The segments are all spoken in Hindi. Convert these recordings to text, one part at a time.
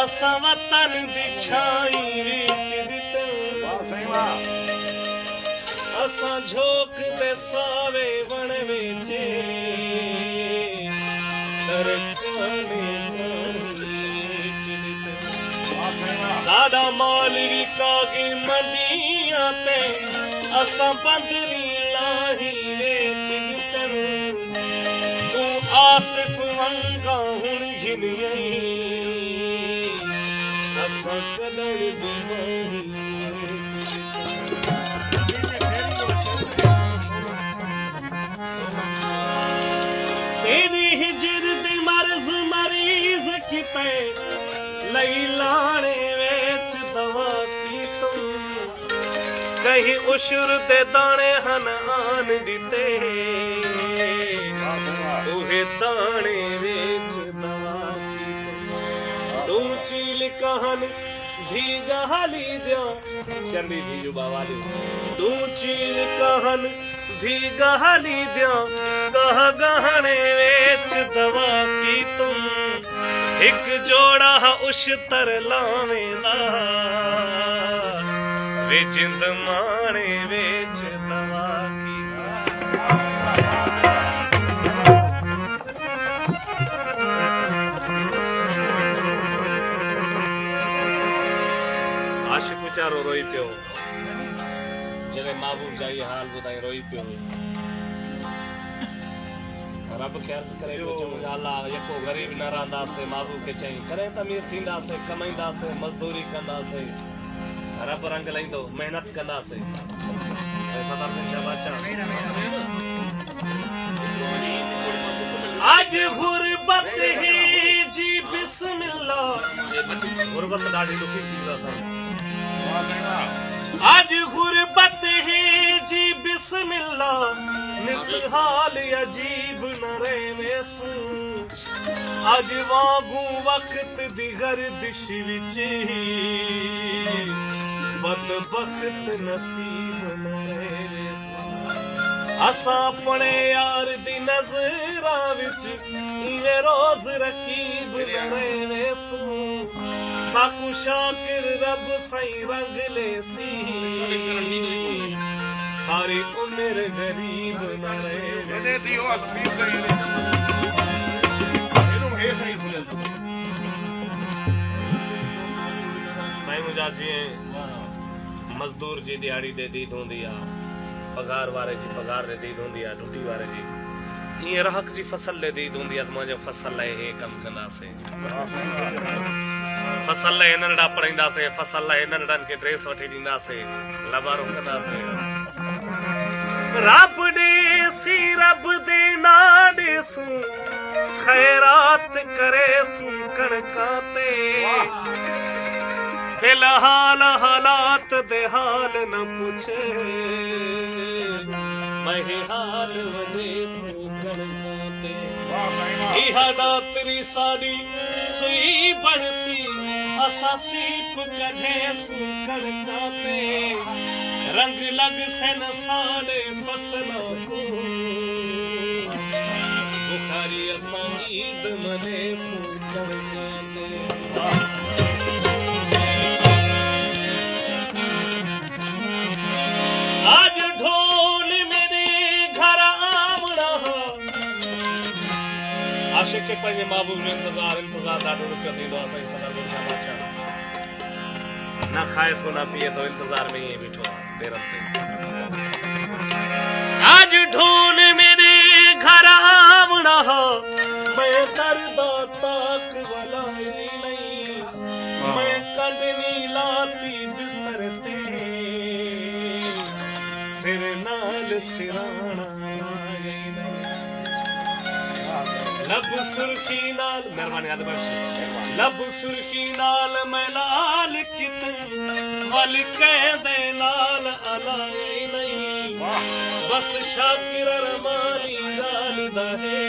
असां वतन दी छाई विच दिते असां झोक दे सावे वण वेचे साडा माल विकागी मंडियां ते असां बंदरी लाही वेच दितन तू आसिफ वंगा हुण घिनियई असां कदड़ दी माही तेरी हिजर दे मर्ज मरीज किते लई लाने वेच दवा की तुम कहीं उशर दे दाने हन आन दिते उहे दाने वेच दवा की तुम चील कहन धी गहाली दिया शर्मी धी जुबा वाली तू चील कहन धी गहाली दिया कह गहने वेच दवा की तुम एक जोड़ा उश तर लावेंदा वे जिंद माने वेच दवा की आशिक विचारो रोई पियो जॾहिं महबूब जा इहे हाल ॿुधाई रोई पियो रब ख़ैर करे अल्लाह यको गरीब न रहंदासीं महबूब खे चई करे त अमीर थींदासीं कमाईंदासीं मज़दूरी कंदासीं रब रंग लाईंदो मेहनत कंदासीं आज गुरबत ही जी बिस्मिल्लाह गुरबत ॾाढी ॾुखी चीज़ आहे आज गुरबत ही जी बिस्मिल्लाह नित हाल अजीब न रेवेसू आज वागू वक्त दी गर्दिश विच बदबख्त नसीब न रेवेसू असा अपने यार दी नजरा विच इवे रोज रकीब न रेवेसू साकू शाकिर रब साईं रंग लेसी सारी उम्र गरीब न रहे साईं मुंहिंजा जीअं मज़दूर जी दिहाड़ी दे दीद हूंदी आहे पगार वारे जी पगार ॾे दीद हूंदी आहे ड्यूटी वारे जी ईअं रहक जी फसल ॾे दीद हूंदी आहे त मुंहिंजो फसल लाइ हे कमु कंदासीं फसल लाइ हिन नंढा पढ़ाईंदासीं फसल लाइ हिन नंढनि खे ड्रेस वठी ॾींदासीं लबारो कंदासीं रब ॾेसी रब दे ना ॾेसूं ख़ैरात करेसूं कणकां ते फिलहाल हालात दे हाल न पुछे महे हाल वॾेसूं कणकां ते इहा दातरी साडी सुई बणसी असां सीप कढेसूं कणकां ते रंग लग सन साड़े फसलों को बुखारी असां ईद मनेसूं कणकां ते आज ढोल मेरे घर आवड़ा आशिक के पंहिंजे महबूब जो इंतजार ॾाढो ॾुखियो थींदो आहे साईं सदर गुरु बादशाह न खाए थो न पिए थो इंतजार में ही बीठो आज ढोल मेरे घर आवड़ा मैं दर्दा ताक वलाई नहीं मैं कंडनी लाती बिस्तर ते सिर नाल सिराना लब सुर्खी नाल मेहरबानी याद बख्श लब सुर्खी नाल मैं लाल कितन वल कह दे नाल अलाई नहीं बस शाकिर रमानी गाल दहे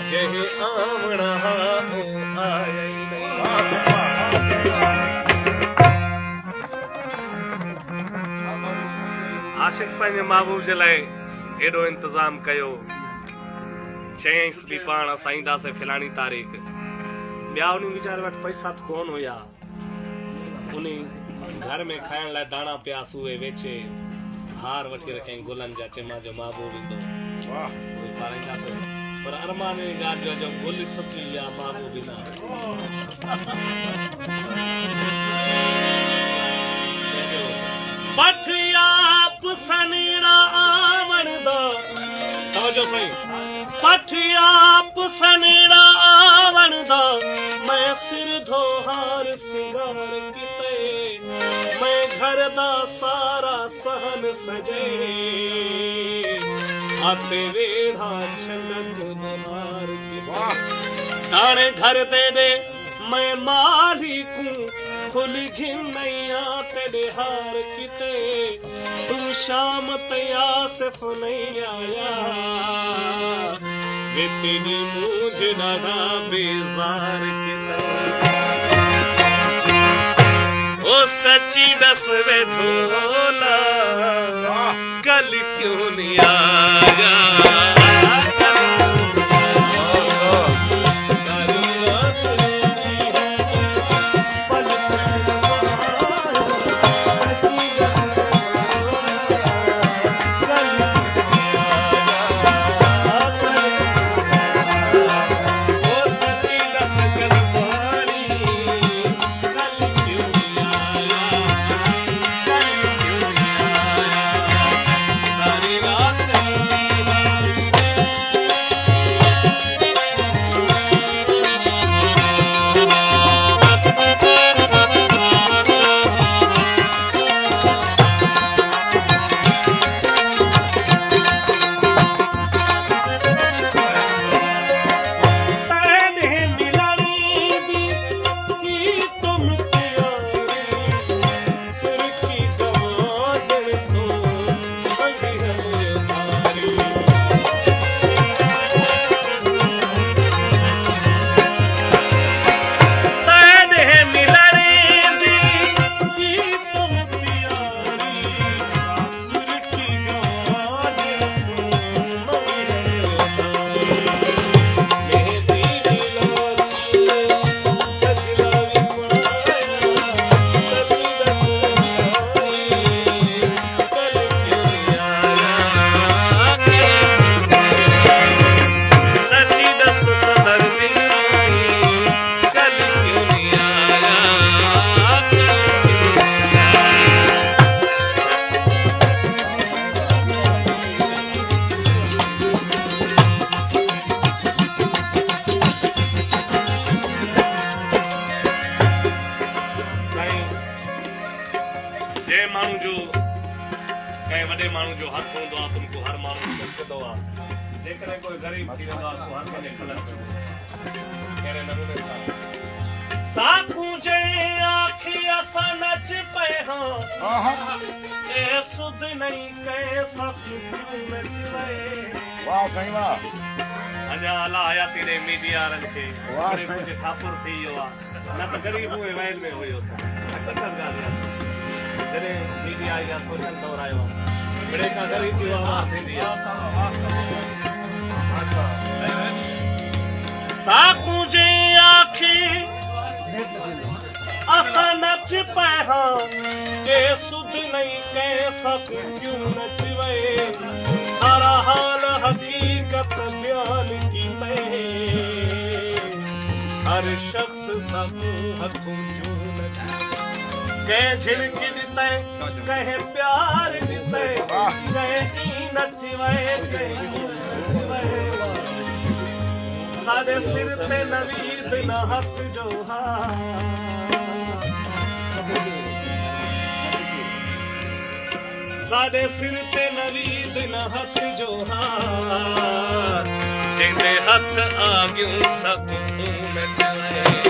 जहे आमना हो आया नहीं आशिक पंहिंजे महबूब जे लाइ एॾो इंतज़ाम कयो चयईंसि बि पाण असां ईंदासीं फलाणी तारीख़ ॿिया उन वीचारे वटि पैसा त कोन हुया, उन घर में खाइण लाइ दाणा पिया उहे वेचे, हार वठी रखियईं गुलनि जा, चई मां जो महबूब ईंदो उहे पाराईंदासीं, पर अरमान जी ॻाल्हि जो गुल सुठी या महबूब ईंदा। पठिया पुसनीड़ा आवण दो, तवजो सही, पठिया पुसनीड़ा आवण दो, मैं सिर धो हार सिंगार किते, मैं घर दा सारा सहन सजे, आते वेढ़ा छलक दुहार किते, ताणे घर दे दे मैं मालिकूं, खुल घिनैया तेरे हार किते, तू शाम तया सिर्फ नहीं आया, वे तेरी मुझे डाढ़ा बेजार किते, ओ सच्ची दस वे ढोला कल क्यों नहीं आया, साकू जे आखी असा नच पे हाँ ए सुध नहीं कहे सब नच पे वाह सही वाह अञा अला आया तेरे मीडिया रन के वाह कुछ ठाकुर थी यो न त गरीब हुए वैल में हुयो हकीकत गाल जने मीडिया या सोशल दौर आयो बड़े का गरीब जी आवाज थी दिया साकू जे आखी असा नच पे हाँ के सुध नहीं कह सक क्यों नचवे सारा हाल हकीकत बयान की हर शख्स सब हथों जो नच कह झिड़क दिते कह प्यार दिते कह जी नचवे कह नचवे सारे सिर ते नवीद न हथ जो साडे सिर ते नवीद न हथ जो हार जिंदे हथ आ गयूं सब नचवे